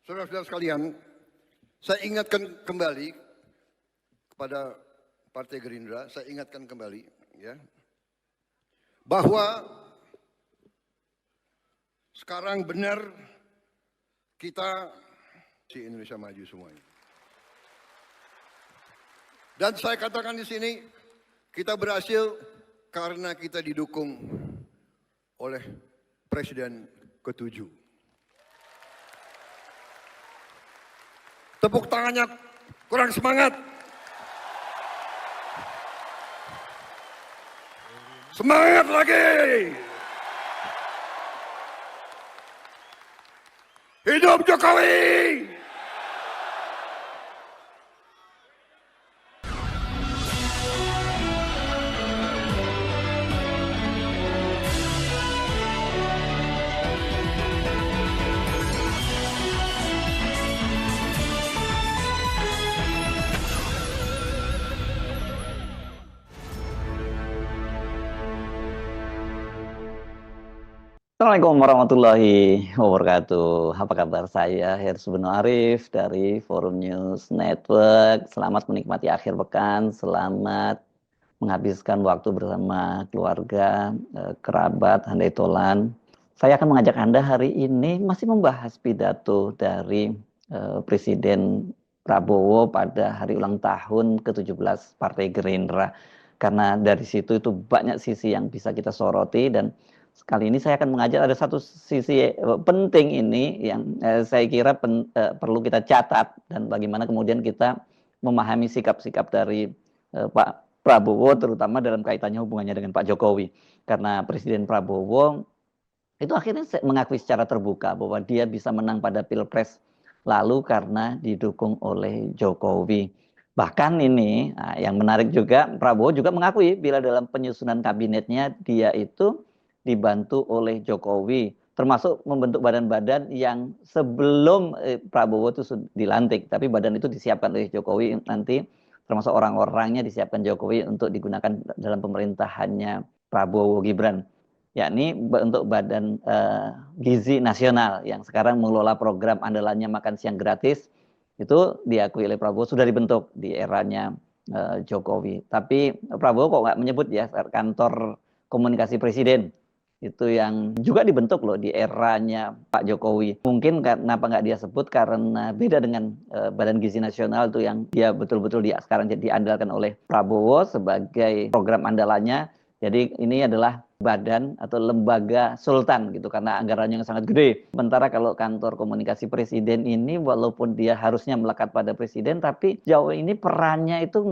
Saudara-saudara sekalian, saya ingatkan kembali kepada Partai Gerindra, saya ingatkan kembali ya, bahwa sekarang benar kita di Indonesia maju semuanya. Dan saya katakan di sini, kita berhasil karena kita didukung oleh Presiden ke-7. Tepuk tangannya kurang semangat. Semangat lagi. Hidup Jokowi. Assalamualaikum warahmatullahi wabarakatuh. Apa kabar? Saya Hersy Beno Arif dari Forum News Network. Selamat menikmati akhir pekan, selamat menghabiskan waktu bersama keluarga, kerabat, handai tolan. Saya akan mengajak Anda hari ini masih membahas pidato dari Presiden Prabowo pada hari ulang tahun ke-17 Partai Gerindra. Karena dari situ itu banyak sisi yang bisa kita soroti, dan kali ini saya akan mengajak ada satu sisi penting ini yang saya kira perlu kita catat, dan bagaimana kemudian kita memahami sikap-sikap dari Pak Prabowo, terutama dalam kaitannya hubungannya dengan Pak Jokowi. Karena Presiden Prabowo itu akhirnya mengakui secara terbuka bahwa dia bisa menang pada Pilpres lalu karena didukung oleh Jokowi. Bahkan ini yang menarik juga, Prabowo juga mengakui bila dalam penyusunan kabinetnya dia itu dibantu oleh Jokowi, termasuk membentuk badan-badan yang sebelum Prabowo itu dilantik, tapi badan itu disiapkan oleh Jokowi nanti, termasuk orang-orangnya disiapkan Jokowi untuk digunakan dalam pemerintahannya Prabowo Gibran, yakni untuk Badan Gizi Nasional yang sekarang mengelola program andalannya makan siang gratis. Itu diakui oleh Prabowo sudah dibentuk di eranya Jokowi. Tapi Prabowo kok nggak menyebut ya kantor komunikasi presiden itu yang juga dibentuk loh di eranya Pak Jokowi. Mungkin kenapa nggak dia sebut karena beda dengan Badan Gizi Nasional itu yang dia betul-betul sekarang diandalkan oleh Prabowo sebagai program andalannya. Jadi ini adalah badan atau lembaga sultan gitu karena anggarannya yang sangat gede. Sementara kalau kantor komunikasi presiden ini walaupun dia harusnya melekat pada presiden, tapi jauh ini perannya itu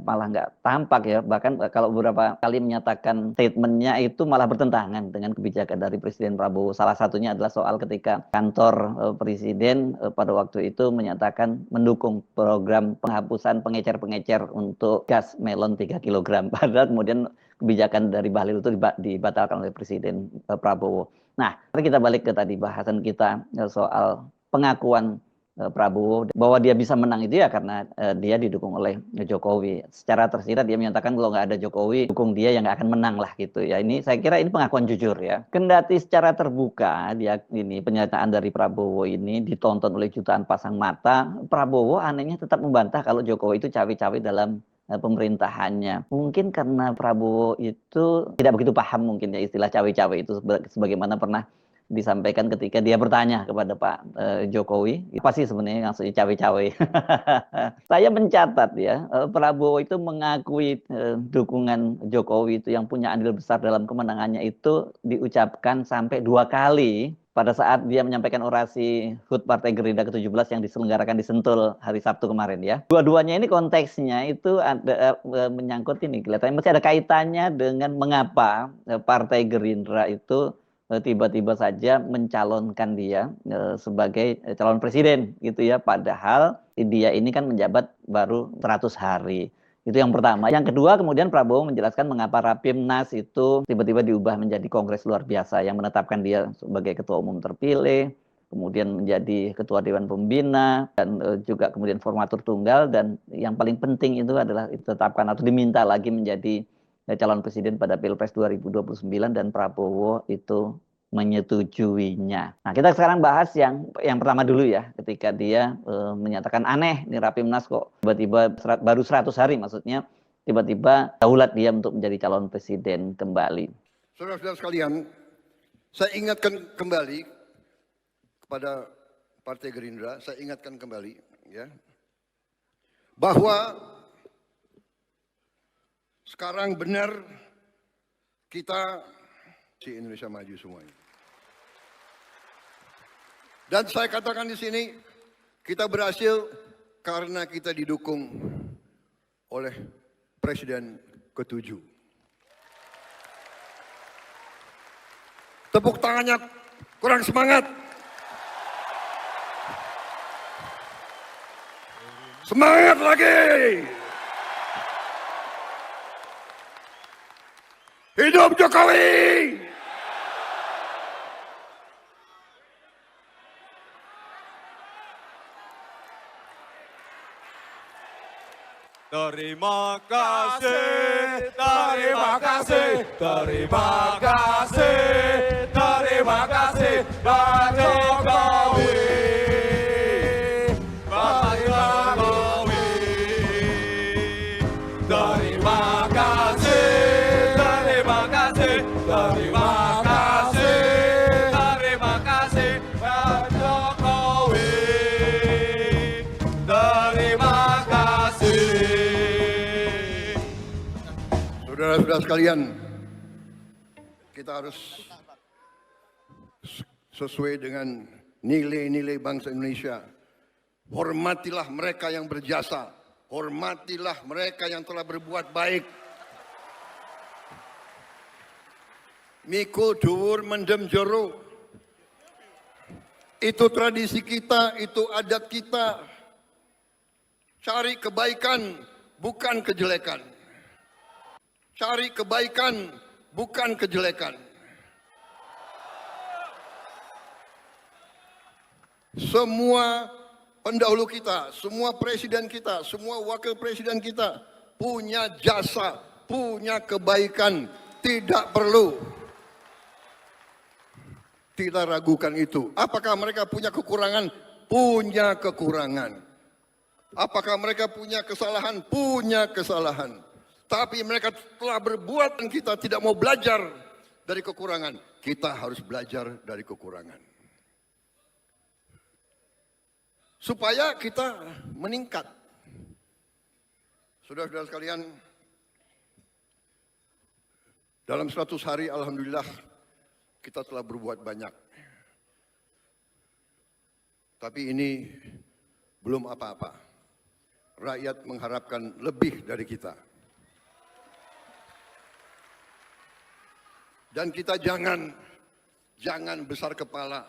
malah nggak tampak ya. Bahkan kalau beberapa kali menyatakan statementnya itu malah bertentangan dengan kebijakan dari Presiden Prabowo. Salah satunya adalah soal ketika kantor presiden pada waktu itu menyatakan mendukung program penghapusan pengecer-pengecer untuk gas melon 3 kg. Padahal kemudian kebijakan dari Bahlil itu dibatalkan oleh Presiden Prabowo. Nah, mari kita balik ke tadi bahasan kita soal pengakuan Prabowo bahwa dia bisa menang itu ya karena dia didukung oleh Jokowi. Secara tersirat dia menyatakan kalau nggak ada Jokowi, dukung dia yang nggak akan menang lah gitu ya. Ini saya kira ini pengakuan jujur ya. Kendati secara terbuka dia ini pernyataan dari Prabowo ini ditonton oleh jutaan pasang mata, Prabowo anehnya tetap membantah kalau Jokowi itu cawe-cawe dalam pemerintahannya. Mungkin karena Prabowo itu tidak begitu paham mungkin ya istilah cawe-cawe itu sebagaimana pernah disampaikan ketika dia bertanya kepada Pak Jokowi, apa sih sebenarnya maksudnya cawe-cawe? Saya mencatat ya, Prabowo itu mengakui dukungan Jokowi itu yang punya andil besar dalam kemenangannya itu diucapkan sampai 2 kali pada saat dia menyampaikan orasi HUT Partai Gerindra ke-17 yang diselenggarakan di Sentul hari Sabtu kemarin ya. Dua-duanya ini konteksnya itu ada menyangkut ini, kelihatannya masih ada kaitannya dengan mengapa Partai Gerindra itu tiba-tiba saja mencalonkan dia sebagai calon presiden gitu ya. Padahal dia ini kan menjabat baru 100 hari. Itu yang pertama. Yang kedua, kemudian Prabowo menjelaskan mengapa Rapimnas itu tiba-tiba diubah menjadi kongres luar biasa yang menetapkan dia sebagai ketua umum terpilih, kemudian menjadi ketua Dewan Pembina, dan juga kemudian formatur tunggal, dan yang paling penting itu adalah ditetapkan atau diminta lagi menjadi calon presiden pada Pilpres 2029, dan Prabowo itu menyetujuinya. Nah, kita sekarang bahas yang pertama dulu ya, ketika dia menyatakan aneh nih Rapimnas kok tiba-tiba baru 100 hari, maksudnya tiba-tiba daulat dia untuk menjadi calon presiden kembali. Saudara-saudara sekalian, saya ingatkan kembali kepada Partai Gerindra, saya ingatkan kembali ya, bahwa sekarang benar kita si Indonesia maju semuanya. Dan saya katakan di sini, kita berhasil karena kita didukung oleh Presiden ke-7. Tepuk tangannya kurang semangat. Semangat lagi. Hidup Jokowi. Terima kasih, terima kasih, terima kasih, terima kasih, Pak Jokowi, Pak Jokowi. Terima kasih, terima kasih, terima kasih, terima kasih, Pak Jokowi. Terima kasih. Saudara-saudara sekalian, kita harus sesuai dengan nilai-nilai bangsa Indonesia. Hormatilah mereka yang berjasa, hormatilah mereka yang telah berbuat baik. Mikul dhuwur mendem jero. Itu tradisi kita, itu adat kita. Cari kebaikan, bukan kejelekan. Cari kebaikan, bukan kejelekan. Semua pendahulu kita, semua presiden kita, semua wakil presiden kita punya jasa, punya kebaikan. Tidak perlu kita ragukan itu. Apakah mereka punya kekurangan? Punya kekurangan. Apakah mereka punya kesalahan? Punya kesalahan. Tapi mereka telah berbuat dan kita tidak mau belajar dari kekurangan. Kita harus belajar dari kekurangan. Supaya kita meningkat. Saudara-saudara sekalian, dalam 100 hari alhamdulillah kita telah berbuat banyak. Tapi ini belum apa-apa. Rakyat mengharapkan lebih dari kita. Dan kita jangan besar kepala.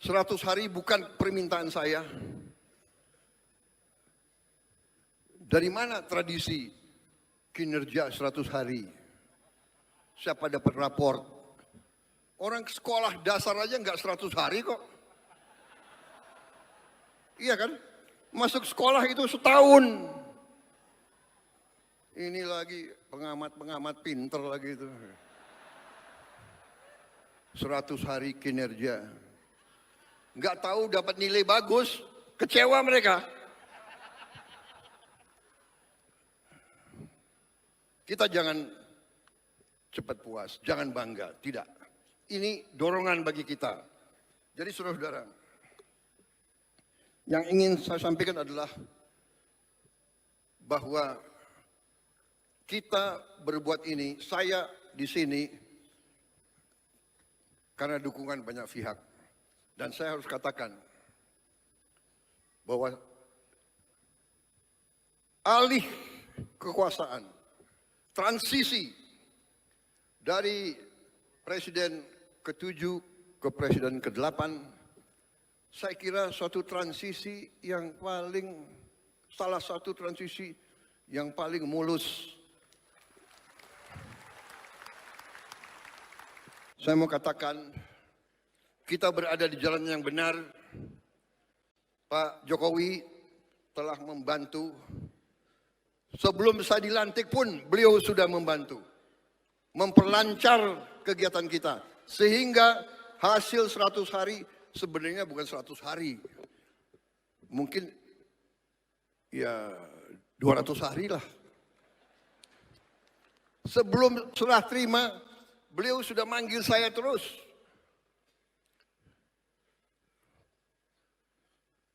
100 hari bukan permintaan saya. Dari mana tradisi kinerja 100 hari? Siapa dapat raport? Orang sekolah dasar aja nggak 100 hari kok. Iya kan? Masuk sekolah itu setahun. Ini lagi pengamat pinter lagi itu. 100 hari kinerja. Nggak tahu dapat nilai bagus, kecewa mereka. Kita jangan cepat puas, jangan bangga, tidak. Ini dorongan bagi kita. Jadi saudara-saudara, yang ingin saya sampaikan adalah bahwa kita berbuat ini, saya di sini karena dukungan banyak pihak. Dan saya harus katakan bahwa alih kekuasaan, transisi dari Presiden ke-7 ke Presiden ke-8, saya kira suatu transisi yang salah satu transisi yang paling mulus. Saya mau katakan, kita berada di jalan yang benar. Pak Jokowi telah membantu. Sebelum saya dilantik pun beliau sudah membantu. Memperlancar kegiatan kita. Sehingga hasil 100 hari sebenarnya bukan 100 hari. Mungkin ya 200 hari lah. Sebelum serah terima, beliau sudah manggil saya terus.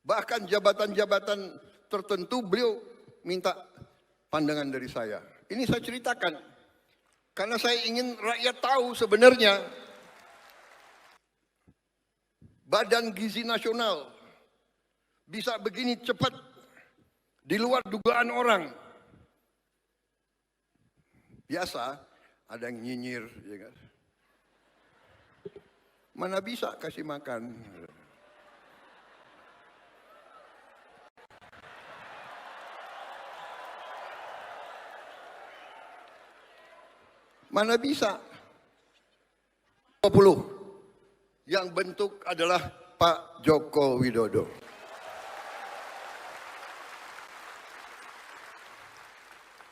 Bahkan jabatan-jabatan tertentu beliau minta pandangan dari saya. Ini saya ceritakan. Karena saya ingin rakyat tahu sebenarnya Badan Gizi Nasional bisa begini cepat di luar dugaan orang. Biasa ada yang nyinyir, ya kan? Mana bisa kasih makan? Mana bisa? 20 yang bentuk adalah Pak Joko Widodo.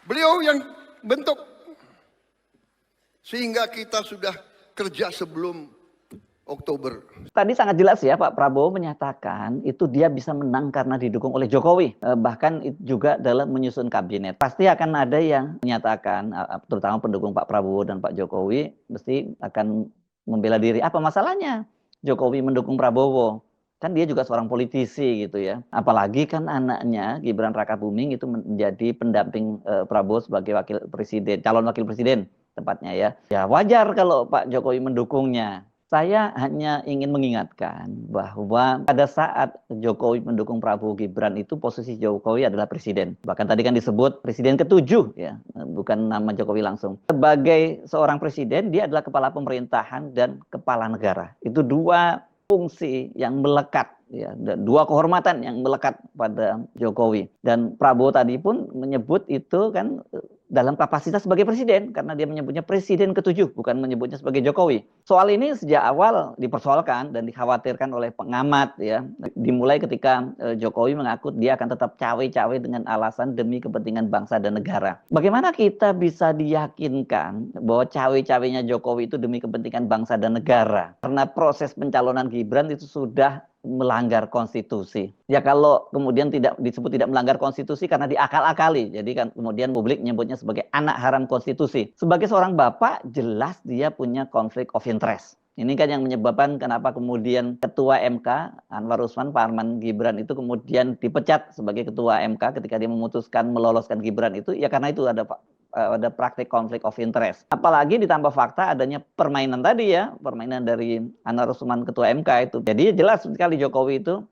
Beliau yang bentuk. Sehingga kita sudah kerja sebelum Oktober. Tadi sangat jelas ya Pak Prabowo menyatakan itu dia bisa menang karena didukung oleh Jokowi. Bahkan juga dalam menyusun kabinet. Pasti akan ada yang menyatakan, terutama pendukung Pak Prabowo dan Pak Jokowi, mesti akan membela diri. Apa masalahnya Jokowi mendukung Prabowo? Kan dia juga seorang politisi gitu ya. Apalagi kan anaknya Gibran Rakabuming itu menjadi pendamping Prabowo sebagai wakil presiden, calon wakil presiden tepatnya ya. Ya wajar kalau Pak Jokowi mendukungnya. Saya hanya ingin mengingatkan bahwa pada saat Jokowi mendukung Prabowo Gibran itu posisi Jokowi adalah presiden. Bahkan tadi kan disebut presiden ke-7 ya, bukan nama Jokowi langsung. Sebagai seorang presiden, dia adalah kepala pemerintahan dan kepala negara. Itu dua fungsi yang melekat ya, dua kehormatan yang melekat pada Jokowi. Dan Prabowo tadi pun menyebut itu kan dalam kapasitas sebagai presiden, karena dia menyebutnya presiden ke-7, bukan menyebutnya sebagai Jokowi. Soal ini sejak awal dipersoalkan dan dikhawatirkan oleh pengamat ya. Dimulai ketika Jokowi mengaku dia akan tetap cawe-cawe dengan alasan demi kepentingan bangsa dan negara. Bagaimana kita bisa diyakinkan bahwa cawe-cawenya Jokowi itu demi kepentingan bangsa dan negara? Karena proses pencalonan Gibran itu sudah melanggar konstitusi. Ya kalau kemudian tidak disebut tidak melanggar konstitusi karena diakal-akali. Jadi kan kemudian publik menyebutnya sebagai anak haram konstitusi. Sebagai seorang bapak jelas dia punya konflik of interest. Ini kan yang menyebabkan kenapa kemudian Ketua MK Anwar Usman Parman Gibran itu kemudian dipecat sebagai Ketua MK ketika dia memutuskan meloloskan Gibran itu ya karena itu ada praktik konflik of interest. Apalagi ditambah fakta adanya permainan tadi ya, permainan dari Anwar Usman Ketua MK itu. Jadi jelas sekali Jokowi itu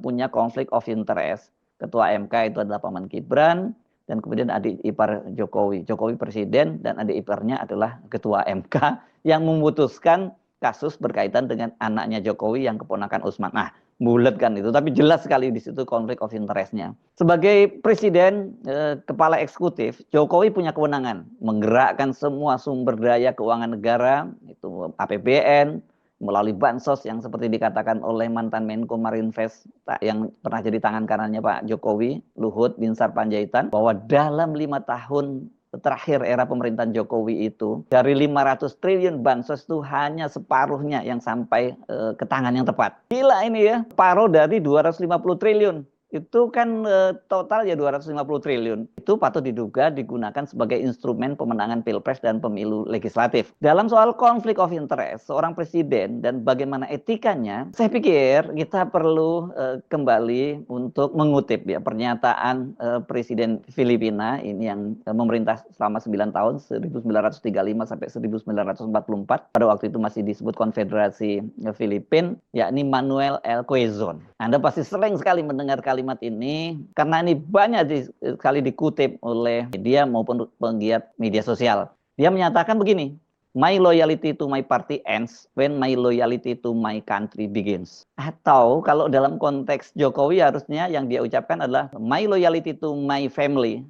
punya konflik of interest. Ketua MK itu adalah paman Gibran dan kemudian adik ipar Jokowi. Jokowi presiden dan adik iparnya adalah Ketua MK yang memutuskan kasus berkaitan dengan anaknya Jokowi yang keponakan Usman. Nah, bulat kan itu, tapi jelas sekali di situ konflik of interest-nya. Sebagai presiden, kepala eksekutif, Jokowi punya kewenangan menggerakkan semua sumber daya keuangan negara, itu APBN, melalui bansos yang seperti dikatakan oleh mantan Menko Marinvest yang pernah jadi tangan kanannya Pak Jokowi, Luhut Binsar Panjaitan, bahwa dalam 5 tahun terakhir era pemerintahan Jokowi itu dari 500 triliun bansos itu hanya separuhnya yang sampai ke tangan yang tepat. Gila ini ya, separuh dari 250 triliun. Itu kan total ya 250 triliun. Itu patut diduga digunakan sebagai instrumen pemenangan pilpres dan pemilu legislatif. Dalam soal konflik of interest, seorang presiden dan bagaimana etikanya, saya pikir kita perlu kembali untuk mengutip ya pernyataan Presiden Filipina ini yang memerintah selama 9 tahun, 1935 sampai 1944. Pada waktu itu masih disebut Konfederasi Filipina, yakni Manuel L. Quezon. Anda pasti sering sekali mendengar kalimat ini karena ini banyak sekali dikutip oleh media maupun penggiat media sosial. Dia menyatakan begini, "My loyalty to my party ends when my loyalty to my country begins." Atau kalau dalam konteks Jokowi harusnya yang dia ucapkan adalah "My loyalty to my family,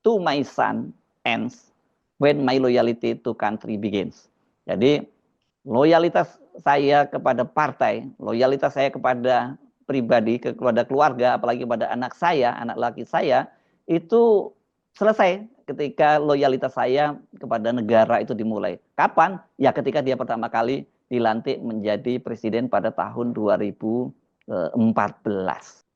to my son ends when my loyalty to country begins." Jadi loyalitas saya kepada partai, loyalitas saya kepada pribadi, kepada keluarga, apalagi kepada anak saya, anak laki saya, itu selesai ketika loyalitas saya kepada negara itu dimulai. Kapan? Ya ketika dia pertama kali dilantik menjadi presiden pada tahun 2014.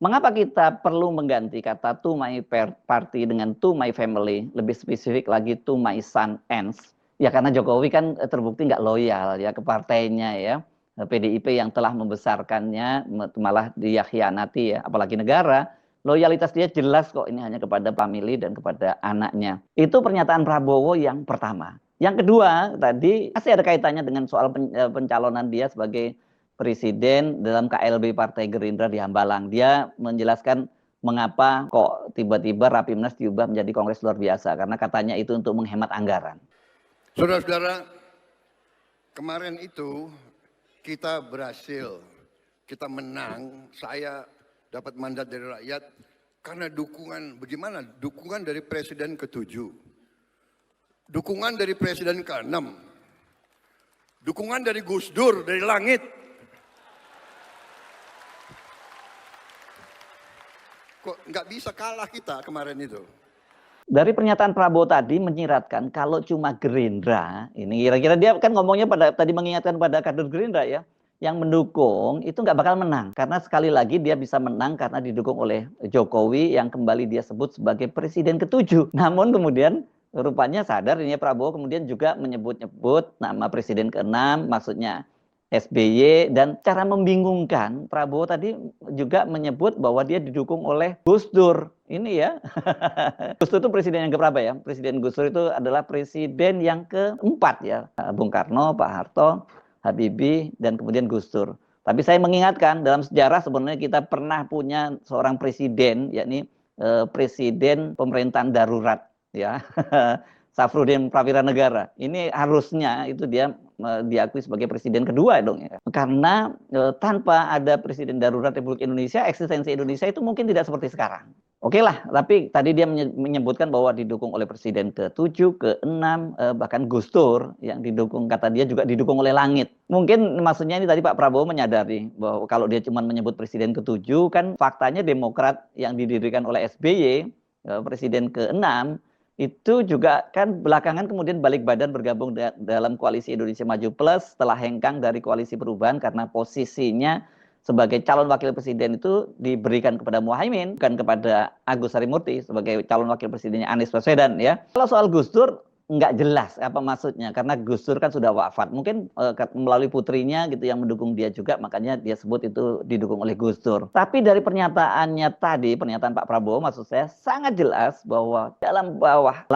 Mengapa kita perlu mengganti kata to my party dengan to my family, lebih spesifik lagi to my son ends? Ya karena Jokowi kan terbukti nggak loyal ya ke partainya ya. PDIP yang telah membesarkannya malah dia khianati ya, apalagi negara. Loyalitas dia jelas kok, ini hanya kepada family dan kepada anaknya. Itu pernyataan Prabowo yang pertama. Yang kedua, tadi masih ada kaitannya dengan soal pencalonan dia sebagai presiden dalam KLB Partai Gerindra di Hambalang. Dia menjelaskan mengapa kok tiba-tiba Rapimnas diubah menjadi Kongres luar biasa. Karena katanya itu untuk menghemat anggaran. Saudara-saudara, kemarin itu kita berhasil, kita menang, saya dapat mandat dari rakyat karena dukungan, bagaimana? Dukungan dari Presiden ke-7, dukungan dari Presiden ke-6, dukungan dari Gus Dur, dari langit. Kok nggak bisa kalah kita kemarin itu? Dari pernyataan Prabowo tadi menyiratkan kalau cuma Gerindra, ini kira-kira dia kan ngomongnya tadi mengingatkan pada kader Gerindra ya, yang mendukung itu nggak bakal menang. Karena sekali lagi dia bisa menang karena didukung oleh Jokowi yang kembali dia sebut sebagai presiden ke-7. Namun kemudian rupanya sadar ini Prabowo kemudian juga menyebut-nyebut nama presiden ke-6, maksudnya SBY, dan cara membingungkan Prabowo tadi juga menyebut bahwa dia didukung oleh Gus Dur. Ini ya, Gus Dur itu presiden yang keberapa ya? Presiden Gus Dur itu adalah presiden yang keempat ya. Bung Karno, Pak Harto, Habibie, dan kemudian Gus Dur. Tapi saya mengingatkan dalam sejarah sebenarnya kita pernah punya seorang presiden, yakni presiden pemerintahan darurat ya. Safruddin Prawira Negara. Ini harusnya itu dia diakui sebagai presiden kedua dong ya. Karena tanpa ada presiden darurat Republik Indonesia, eksistensi Indonesia itu mungkin tidak seperti sekarang. Oke lah, tapi tadi dia menyebutkan bahwa didukung oleh presiden ke-7, ke-6, bahkan Gus Dur yang didukung, kata dia juga didukung oleh langit. Mungkin maksudnya ini tadi Pak Prabowo menyadari bahwa kalau dia cuma menyebut presiden ke-7, kan faktanya Demokrat yang didirikan oleh SBY, presiden ke-6, itu juga kan belakangan kemudian balik badan bergabung dalam koalisi Indonesia Maju Plus setelah hengkang dari koalisi perubahan karena posisinya sebagai calon wakil presiden itu diberikan kepada Muhaimin, bukan kepada Agus Harimurti sebagai calon wakil presidennya Anies Baswedan ya. Kalau soal Gus Dur nggak jelas apa maksudnya karena Gus Dur kan sudah wafat. Mungkin melalui putrinya gitu yang mendukung dia juga, makanya dia sebut itu didukung oleh Gus Dur. Tapi dari pernyataannya tadi, pernyataan Pak Prabowo maksud saya sangat jelas bahwa dalam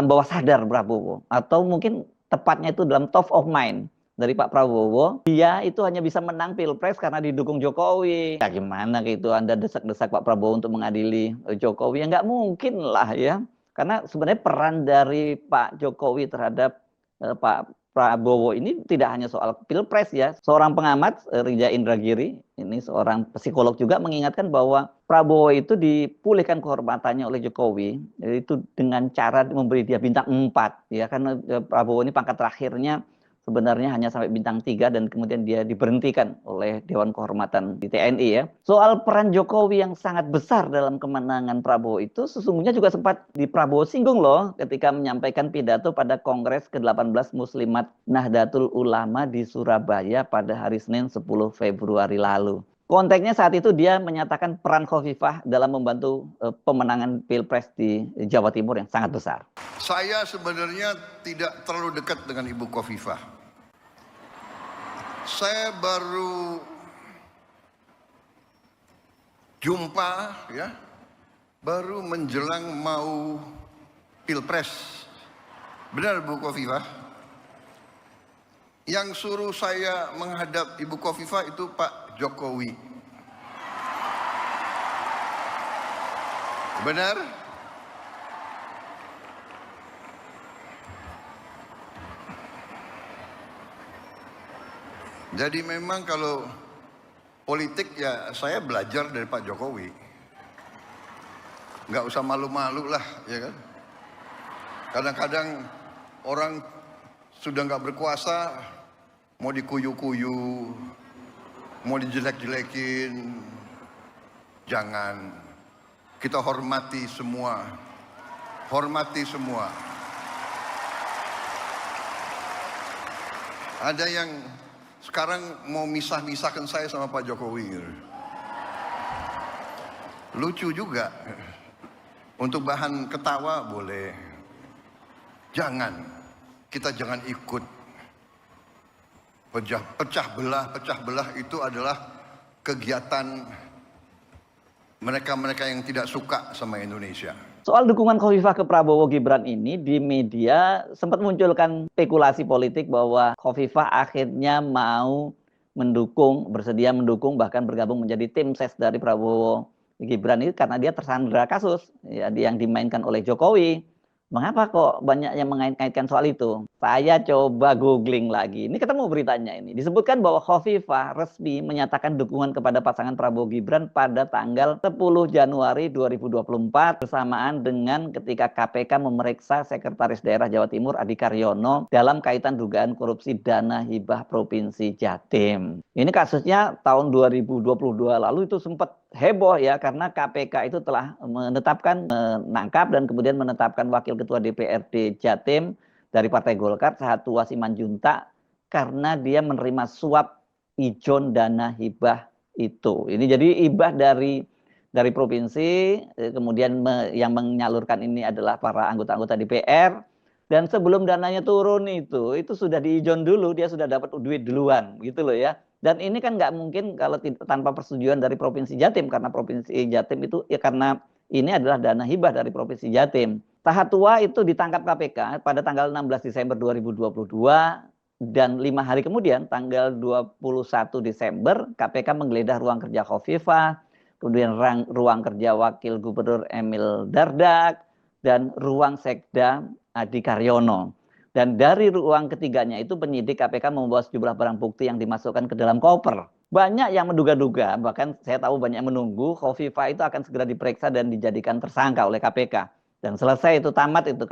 bawah sadar Prabowo, atau mungkin tepatnya itu dalam top of mind dari Pak Prabowo, dia itu hanya bisa menang Pilpres karena didukung Jokowi. Ya gimana gitu Anda desak-desak Pak Prabowo untuk mengadili Jokowi? Ya nggak mungkin lah ya. Karena sebenarnya peran dari Pak Jokowi terhadap Pak Prabowo ini tidak hanya soal Pilpres ya. Seorang pengamat, Rija Indragiri, ini seorang psikolog juga mengingatkan bahwa Prabowo itu dipulihkan kehormatannya oleh Jokowi, itu dengan cara memberi dia bintang 4. Ya, karena Prabowo ini pangkat terakhirnya sebenarnya hanya sampai bintang 3 dan kemudian dia diberhentikan oleh Dewan Kehormatan di TNI ya. Soal peran Jokowi yang sangat besar dalam kemenangan Prabowo itu sesungguhnya juga sempat di Prabowo singgung loh ketika menyampaikan pidato pada Kongres ke-18 Muslimat Nahdlatul Ulama di Surabaya pada hari Senin 10 Februari lalu. Konteksnya saat itu dia menyatakan peran Khofifah dalam membantu pemenangan Pilpres di Jawa Timur yang sangat besar. Saya sebenarnya tidak terlalu dekat dengan Ibu Khofifah. Saya baru jumpa ya, baru menjelang mau Pilpres. Benar Bu Khofifah? Yang suruh saya menghadap Ibu Khofifah itu Pak Jokowi. Benar? Jadi memang kalau politik ya saya belajar dari Pak Jokowi. Nggak usah malu-malu lah, ya kan? Kadang-kadang orang sudah nggak berkuasa, mau dikuyu-kuyu, mau dijelek-jelekin, jangan. Kita hormati semua, hormati semua. Ada yang Sekarang mau misah-misahkan saya sama Pak Jokowi. Lucu juga. Untuk bahan ketawa boleh. Jangan. Kita jangan ikut pecah belah itu adalah kegiatan mereka-mereka yang tidak suka sama Indonesia. Soal dukungan Khofifah ke Prabowo Gibran ini di media sempat munculkan spekulasi politik bahwa Khofifah akhirnya mau mendukung, bersedia mendukung, bahkan bergabung menjadi tim ses dari Prabowo Gibran itu karena dia tersandra kasus ya, yang dimainkan oleh Jokowi. Mengapa kok banyak yang mengait-ngaitkan soal itu? Saya coba googling lagi. Ini ketemu beritanya ini. Disebutkan bahwa Khofifah resmi menyatakan dukungan kepada pasangan Prabowo Gibran pada tanggal 10 Januari 2024 bersamaan dengan ketika KPK memeriksa Sekretaris Daerah Jawa Timur Adi Karyono dalam kaitan dugaan korupsi dana hibah Provinsi Jatim. Ini kasusnya tahun 2022 lalu itu sempat heboh ya karena KPK itu telah menangkap dan kemudian menetapkan Wakil Ketua DPRD Jatim dari Partai Golkar Sahatwa Simanjuntak karena dia menerima suap ijon dana hibah itu. Ini jadi hibah dari provinsi, kemudian yang menyalurkan ini adalah para anggota-anggota DPR, dan sebelum dananya turun itu sudah diijon dulu, dia sudah dapat duit duluan gitu loh ya. Dan ini kan nggak mungkin kalau tanpa persetujuan dari Provinsi Jatim, karena Provinsi Jatim itu ya karena ini adalah dana hibah dari Provinsi Jatim. Sahatwa itu ditangkap KPK pada tanggal 16 Desember 2022 dan 5 hari kemudian tanggal 21 Desember KPK menggeledah ruang kerja Khofifah, kemudian ruang kerja Wakil Gubernur Emil Dardak dan ruang Sekda Adi Karyono. Dan dari ruang ketiganya itu penyidik KPK membawa sejumlah barang bukti yang dimasukkan ke dalam koper. Banyak yang menduga-duga, bahkan saya tahu banyak yang menunggu Khofifah itu akan segera diperiksa dan dijadikan tersangka oleh KPK. Dan selesai itu tamat itu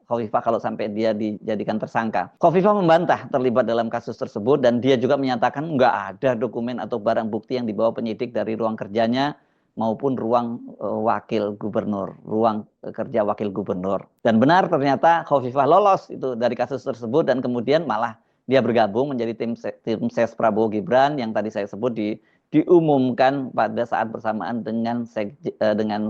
Khofifah kalau sampai dia dijadikan tersangka. Khofifah membantah terlibat dalam kasus tersebut dan dia juga menyatakan nggak ada dokumen atau barang bukti yang dibawa penyidik dari ruang kerjanya maupun ruang wakil gubernur, ruang kerja wakil gubernur. Dan benar ternyata Khofifah lolos itu dari kasus tersebut dan kemudian malah dia bergabung menjadi tim ses Prabowo Gibran yang tadi saya sebut diumumkan pada saat bersamaan dengan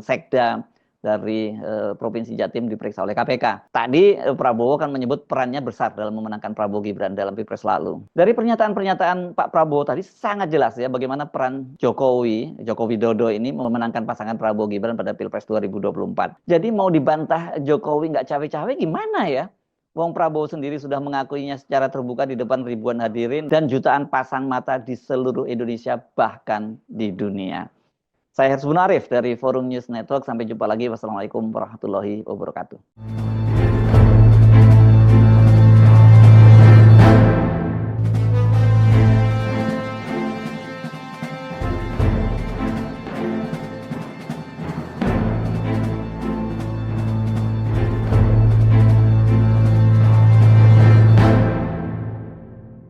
Sekda dari Provinsi Jatim diperiksa oleh KPK. Tadi Prabowo kan menyebut perannya besar dalam memenangkan Prabowo Gibran dalam Pilpres lalu. Dari pernyataan-pernyataan Pak Prabowo tadi sangat jelas ya bagaimana peran Joko Widodo ini memenangkan pasangan Prabowo Gibran pada Pilpres 2024. Jadi mau dibantah Jokowi nggak cawe-cawe gimana ya? Wong Prabowo sendiri sudah mengakuinya secara terbuka di depan ribuan hadirin dan jutaan pasang mata di seluruh Indonesia bahkan di dunia. Saya Hersbun Arif dari Forum News Network. Sampai jumpa lagi. Wassalamualaikum warahmatullahi wabarakatuh.